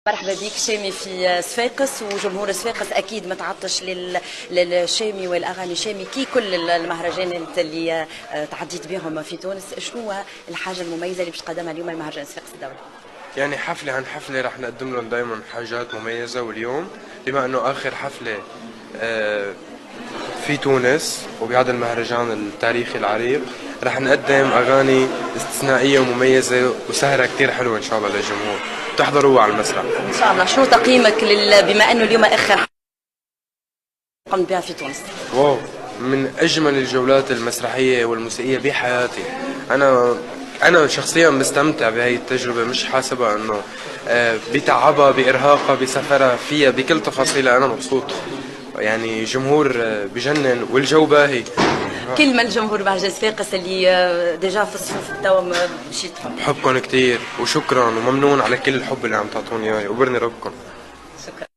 مرحبا بك شامي في صفاقس، وجمهور صفاقس اكيد متعطش للشامي والاغاني الشامي كي كل المهرجانات اللي تعديت بهم في تونس. شنو هو الحاجه المميزه اللي باش تقدمها اليوم المهرجان صفاقس الدولي؟ يعني حفلة عن حفلة رح نقدم لهم دايما حاجات مميزة، واليوم بما انه اخر حفلة في تونس وبهذا المهرجان التاريخي العريق، رح نقدم اغاني استثنائية ومميزة وسهرة كتير حلوة ان شاء الله للجمهور تحضروا على المسرح. ان شاء الله. شنو تقييمك بما انه اليوم اخر قمت بها في تونس؟ واو، من اجمل الجولات المسرحية والموسيقية بحياتي. انا شخصيا مستمتع بهي التجربة، مش حاسبها انه بتعبها بارهاقها بسفرها فيها بكل تفاصيلها. انا مبسوط، يعني جمهور بجنن والجو باهي. كلمة الجمهور مهرجان صفاقس اللي ديجا في الصفوف التوا مشيتهم. بحبكم كتير وشكرا وممنون على كل الحب اللي عم تعطوني اياه، وبرني ربكم. شكرا.